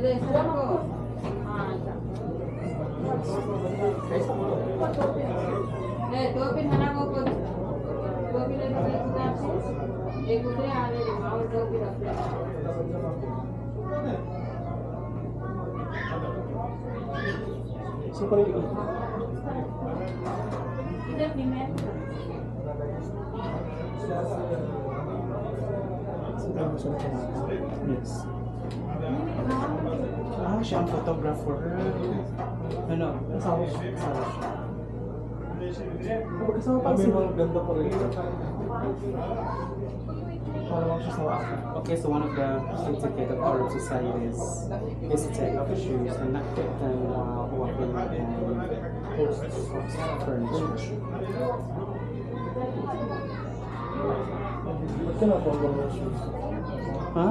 Yes. Ah, siya ang photographer. Ano? Asawa siya. Kasama pa siya. May ganda pa rin. Parang siya sa okay, so one of the certificate of Arab societies is to take off shoes and not put them while walking and furniture. Ba't ka na po ang mga shoes? Ha?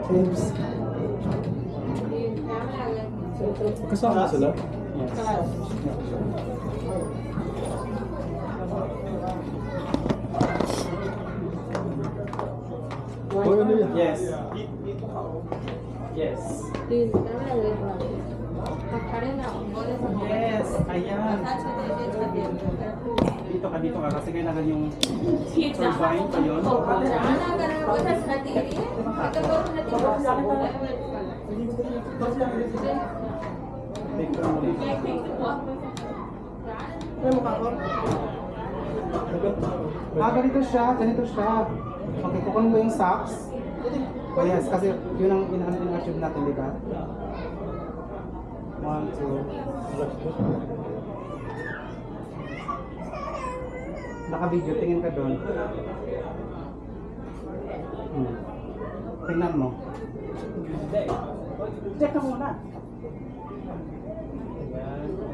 Oops. Kasama sila? Yes. Yes. Yes. Yes, ayan. Dito ka kasi kailangan yung turbine pa yun. Ganito siya. Okay, kukunin mo yung socks. Oh yes, kasi yun ang in-achieve natin, di ba? 1, 2. Naka-video, tingin ka doon. Tingnan mo. Check ka muna.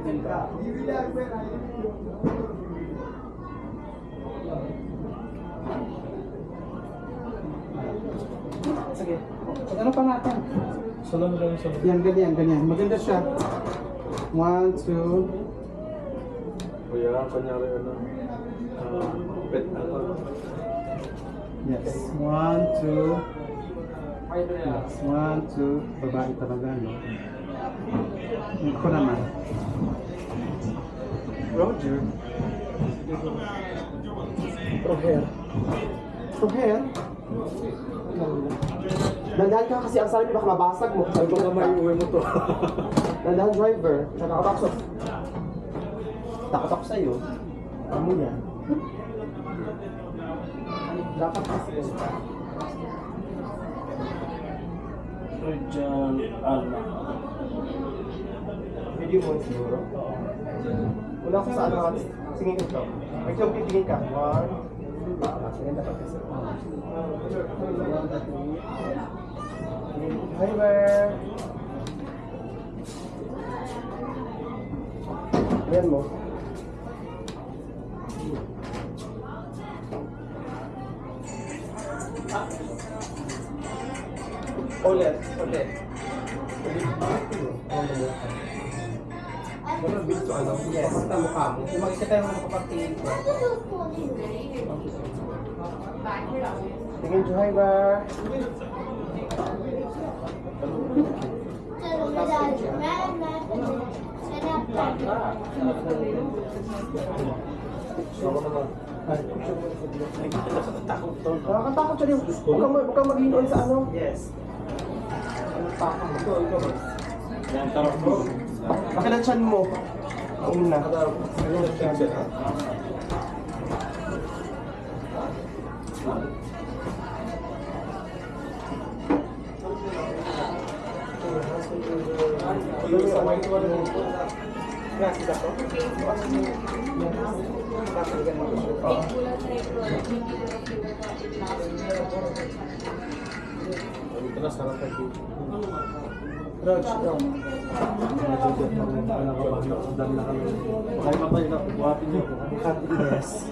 Tingin ka. Sige. Ano pa natin? Salam lang. Yan, ganyan. Maganda siya. 1, 2. Kuya, kanyari ano? Pet ako. Yes. 1, 2. Yes. 1, 2. Babae talaga, no? Ito naman. Roger. From hair? Dandahan ka kasi ang sarap baka mabasag mo. Sabi ko nga may uwi mo to. Dandahan driver. Takot ako sa'yo. Ano yan? Dapat kasi. Surgeon Alma. Video mo siguro. Wala ko sa ano. Singin ko. May siyang pipigin ka. 1, 2, sige dapat kasi. Driver. Ayan mo. Ulit. Ano bilto ano? Yes, kita mukha mo. Yung makikita yung makapagtingin ko. Tingin driver. Nakakatakot siya rin. Huwag kang mag-inon sa ano. Yes. Pakilansyan mo. Ang una. Yes.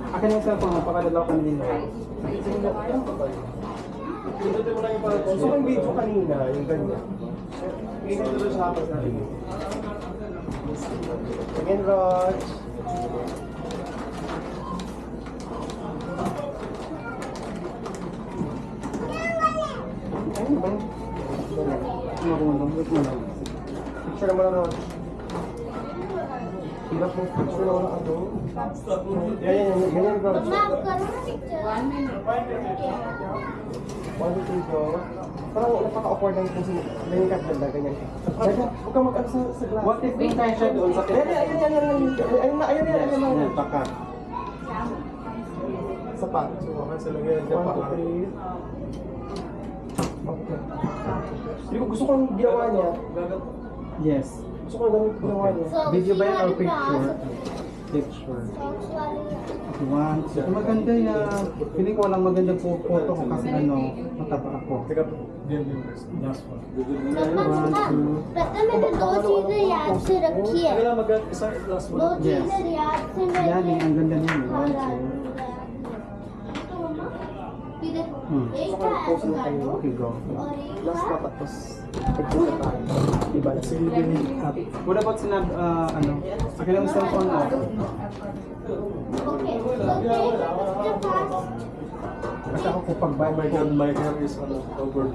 Akin yung cellphone mo, pakadalaw kami din. Gusto mo yung video kanina, yung ganyan. Tingin ko doon sa hapon natin. Tingin, Rog. Ayun ba? Picture naman ako. Hirap mo picture na wala ka doon. Yan, ganyan bro. Ma'am, karoon na picture. 1 minute. 1, 2, 3, go. Parang napaka-awkward lang kung ganyan ka ganda, ganyan. Huwag kang mag-ano sa glass. What if may tayo siya doon sa Ayun. Baka. Sapat. Sumakan sa lagyan. 1, 2, 3. Okay. Hindi ko gusto kong ginawa niya. Yes. Gusto ko ganun ginawa niya. So, Video ba yan or sinabi ka, picture? so, Picture. actually, One, two. Maganda yan. Feeling ko walang magandang photo ko kasi mataba ako. Last one. प्रथम में दो चीजें याद से रखी है Kailangan mag-isa last दो one. Yes. चीजें याद से Yan eh, ang ganda niya. One, two. एक था एवोकाडो Okay, go. और एक Last था dapat, tapos nagpunta tayo. Diba? What about ano? Akin lang yung cellphone mo. Okay so Kasi ako kung pag-buy my hair is over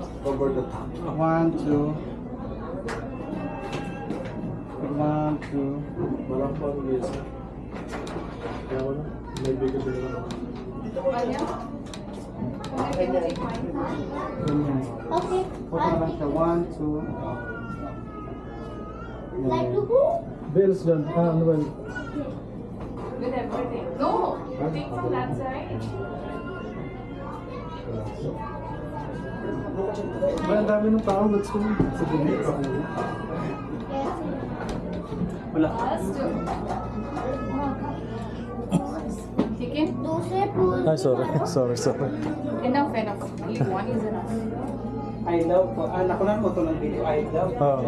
the top. One, two. One, two. Walang pang yes. Kaya wala. May bigay din naman. Ganyan. Okay Photo naman siya. One, two. Like two Bills dyan. Ano ba? With everything. No, take from that side. Ba, ang dami ng tao. Let's go. Sige, next. Wala. First. ठीक है? दूसरे फूल Ay, sorry. Enough. Leave one is enough. I love po. Nakunan mo ito ng video. I love. Oo.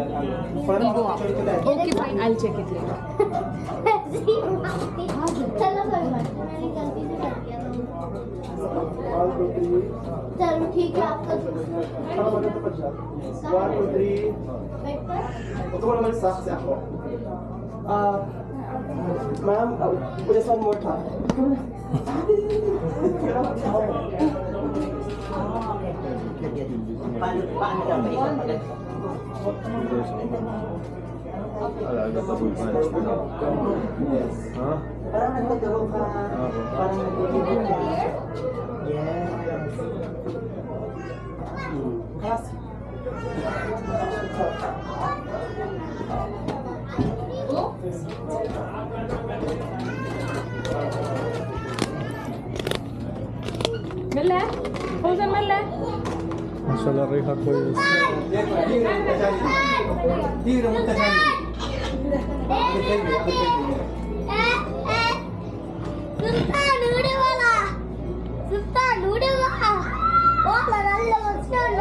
Wala naman ako picture ko dahil. Okay, fine. I'll check it later. चलो कोई बात नहीं मैंने गलती से कर दिया था 1, 2, 3. चलो ठीक है आपका Para maganda pa siya. 1, 2, 3. वेट पर Huwag ko naman sa kasi ako. Ma'am, just one more time. Paano daw ba ikaw pala? Yes. Ha? Parang nagtuturo ka. Parang nagtuturo ka. Yes. Classic. मिल रहा है? फौजन मिल रहा है? Mashallah, Reha ko is. Sultan ಹುಡುಗ ಓಲ ನಲ್ಲ ವಸ್ತಾನ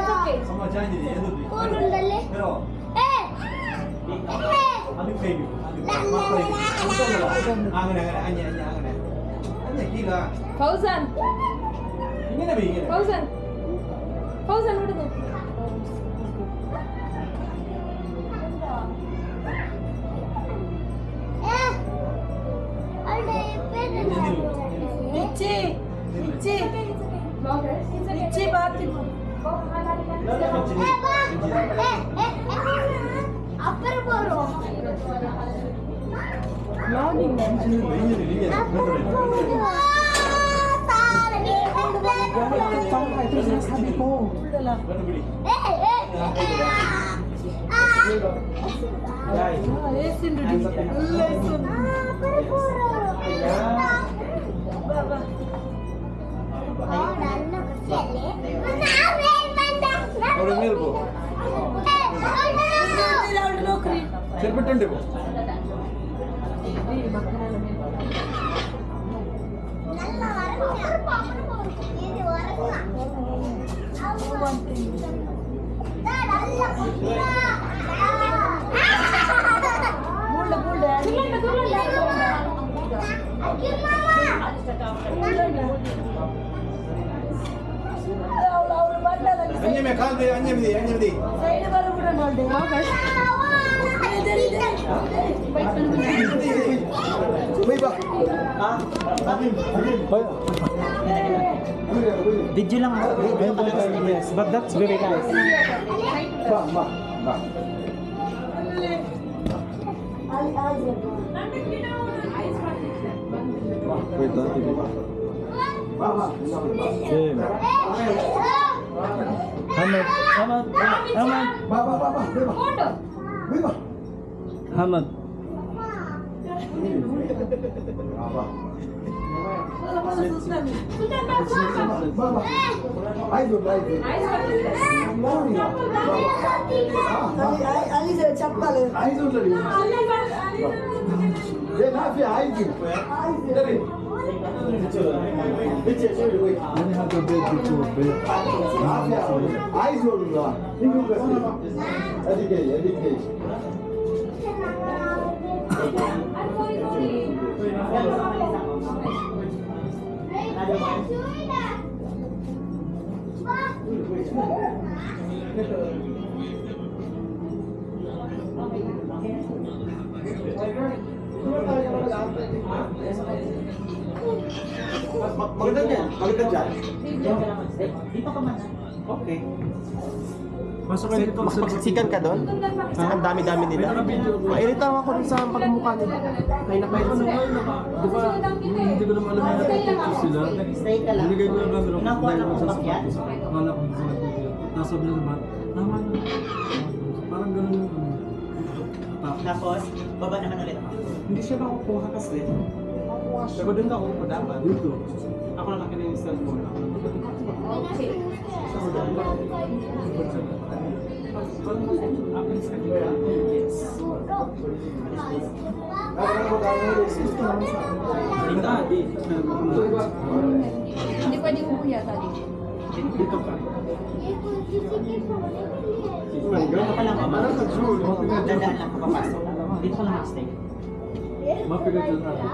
ಕೋನುಂಡಲ್ಲಿ ಏ फौजन വിടുന്നു அப்புறம் போறோம் Sabi ko. Guys. చెప్పండి Anjame, kalbe, anjame di. Side baru May ba? Video lang ako. Video ka lang. Yes, but that's very nice. Ba. Wait, Same. Hamad. Hamad. Many have the bed before bed. Maganda dyan. Dito ka man. Okay. Masuk kayo dito. Magsiksikan ka doon? Ang dami-dami nila. Mairita ako dun sa pagmumukha nila. May nakita Di ba, hindi ko naman alam na nagpipicture sila. Stay ka lang. Binigay ko yung camera ko. Nakuha na kung bakyan? Akala ko sa nagpipicture. Tapos sabi na naman, tama na. Parang ganun yung attack. Tapos, baba naman ulit ako. Hindi siya makukuha kasi. Pero doon ako pa dapat. Dito. Ako lang akin yung cellphone. Yes. Hindi pwede umuya tadi. Dito ka. Dito ka lang mama. Dadaan lang ka papasok. Dito ka lang mag-stay. Mapigat yun natin.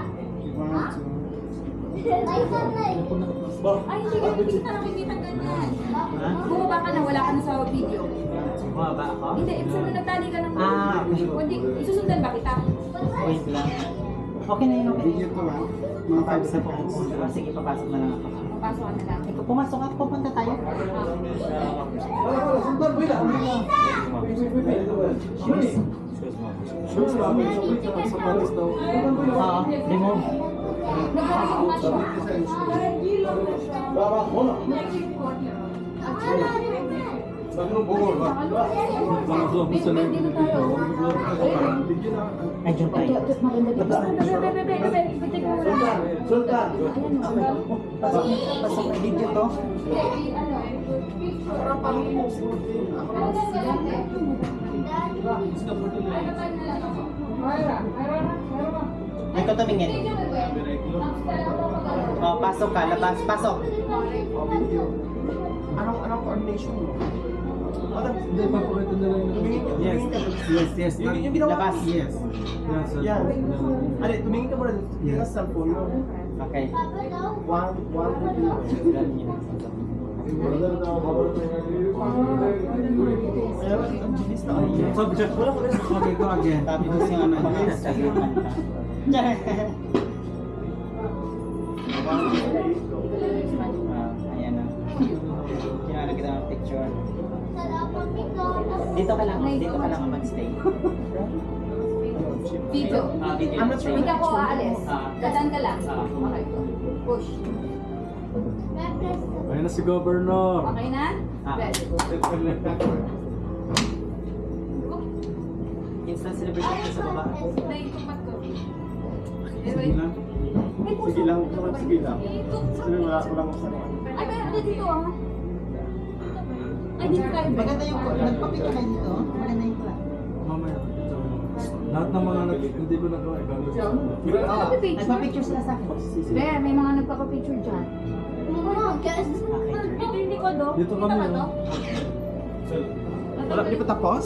Ay, hindi ka nakikita ganyan. Bumaba ka na, wala ka na sa video. Bumaba ako? Hindi, ibig sabihin nagtali ka ng Okay. Hindi, isusundan ba kita? Wait lang. Okay na yun, okay. Video ko lang. Mga 5 seconds. Sige, papasok na lang ako. Papasok ka na lang. Ikaw, pumasok ako, pupunta tayo. Shoes namin. Sapatos daw. Remove. Nagkakaroon nga siya. Baka ko ako sa lang dito. Ay, dyan tayo. Pasok na video to. Ito tumingin. Oh, pasok ka, labas, pasok. Anong coordination mo? Hindi, papakita na lang yung Yes, yes. Yung ginawa Labas. ko. Yes. Yan. Ano, tumingin ka muna. Tingnan ka sa cellphone mo. Okay. One, ang bilis na kayo. Subject. Okay, go again. Tapos yung ano, sagritan ka. Ayan na. Kinala kita ng picture. Dito ka lang mag-stay. Video. Video. I'm not sure. Hindi ako aalis. Dadaan ka lang. Ah. Okay. Push. Ayun na si Governor. Okay na? Ah. Ready. Instant celebration ka sa baba. Play tumat ko. Sige lang. Sige lang, sige lang. Sige, wala akong sarili. Ay, pero dito ah. Ay, dito tayo. Maganda yung nagpapita kayo dito. Maganda yung plan. Mamaya. ito. Lahat ng mga hindi ko nagawa, igagawin ko. Nagpa-picture sila sa akin. Be, may mga nagpapapicture dyan. Ito yung likod oh. Dito kami, Kita ba to? Wala, hindi pa tapos?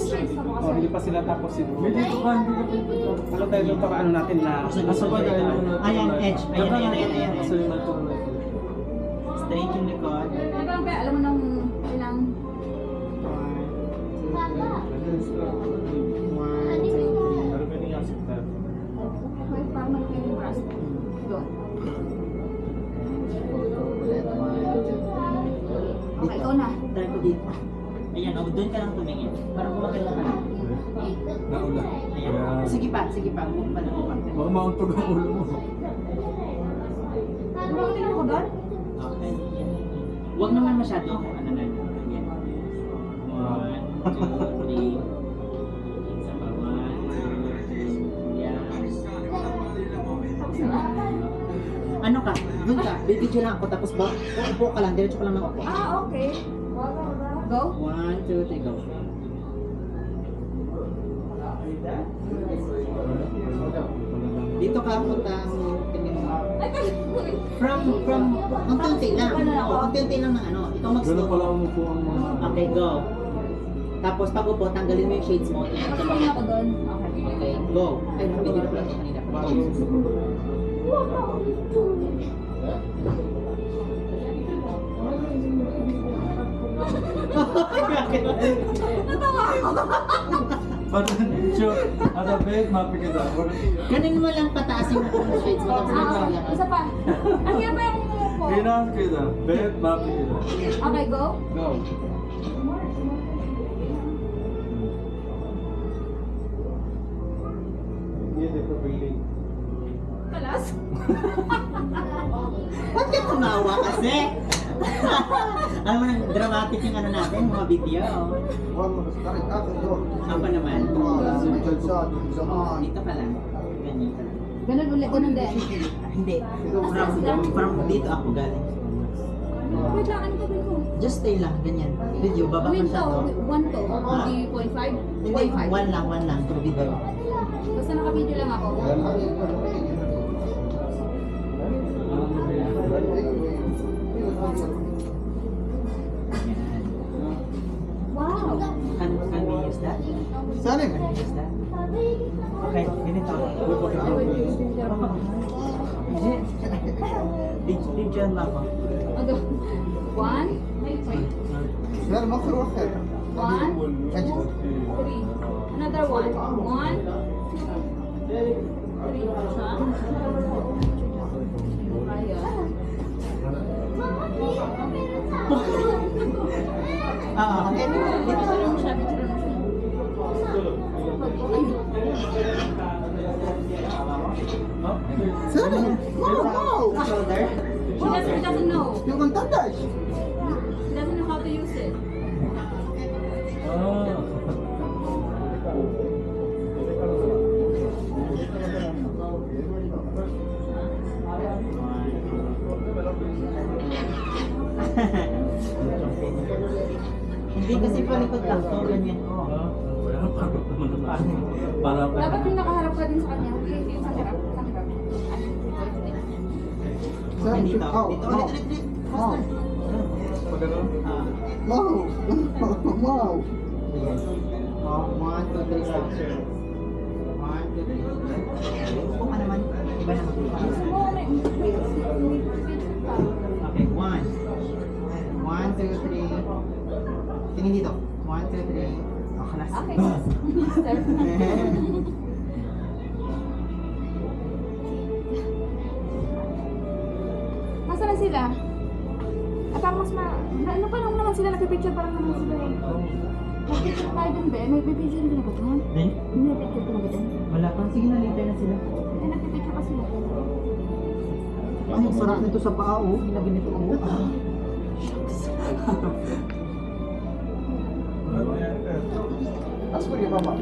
Oh, hindi pa sila tapos si May dito ka, hindi ka dito. Ano tayo dito ka ano natin na Nasa bagay yung natural Ayan, light. edge. Ayan. Nasa yung natural light. Straight yung likod. Hanggang be, alam mo nang ilang... Okay, ikaw na. Try ko dito. Ayan, doon ka lang tumingin. Para kumakita ka. Naula. Ayan. Ayan. Sige pa. Huwag pa na kumakita. Baka mauntog ang ulo mo. Bakit tinanong ko doon? Okay. Yan. Huwag naman masyado. Ano na yun. Ayan. 1, 2, 3. Isa pa. 1, 2, 3. Yan. Ano ka? Doon ka. Bibidyo lang ako. Tapos ba? Upo ka lang. Diretso ka lang ng upo. Okay. Go. 1, 2, 3, go. Dito ka punta ang tingin mo. Ay, From, unti-unti lang. Unti-unti lang ng ano. Ikaw Ganun mag-stop. pala umupo ang mga... Okay, go. Tapos pag upo, tanggalin mo yung shades mo. Pagkain ako doon. Okay. Okay, go. Ay, video na pala ito kanina. Natawa ako. Parang, sure, ada bed, mapikita. Ganun mo lang pataas yung shades mo. Tapos Ah, lang. isa pa. Ang hirap pa yung umupo. Pinas kita, bed, mapikita. Okay, go. Go. Kalas. Ba't ka tumawa kasi? Alam mo nang dramatic yung ano natin, mga video. Apa naman? Dito ka lang. Ganyan ka lang. Ganun ulit, ganun din. Hindi. From dito ako galing. Wait lang, ano gagawin ko? Just stay lang, ganyan. Video, baba ka Wait siya to, to. 1 to, hindi 0.5? Hindi, 0.5. one lang, to video. Basta naka-video lang ako. Wow! Can we use that? Saan Can we use that? Okay, ganito. Video lang ako. Ano? 1, Sir, makro ka. 1, 2, 3. Another 1. 1, 2, 3. Ah, okay. Picture mo siya, picture mo siya. Sir, wow! Shoulder. He doesn't know. Yung ang tandas. He doesn't know how to use it. Ah. Hindi kasi palikod lang to, ganyan ko. Kaya pagod naman naman. Para ako. Dapat yung nakaharap ka din sa kanya. Yung sa harap. Sa harap. Sir, Okay, dito. oh, Dito, oh, ulit. oh, Pag ano? Ah, wow, wow. oh, 1, 2, 3, stop. 1, 2, 3. Upo ka naman. Iba naman. Oo, may picture pa. Okay, 1. 1, 2, 3. Tingin dito. 1, 2, 3. Oh, kalas. Okay. Sir. Masa na sila? At parang mas ano pa lang naman sila nagpipicture parang naman sila. Nagpipicture tayo dun ba? May pipicture din ako dun. Then, May picture ko na ba dun? wala pa. Sige na, later na sila. Eh, nagpipicture pa sila. Ay, ang sarap nito sa paa, oh. Nilagyan nito, oh. Ask for your mama.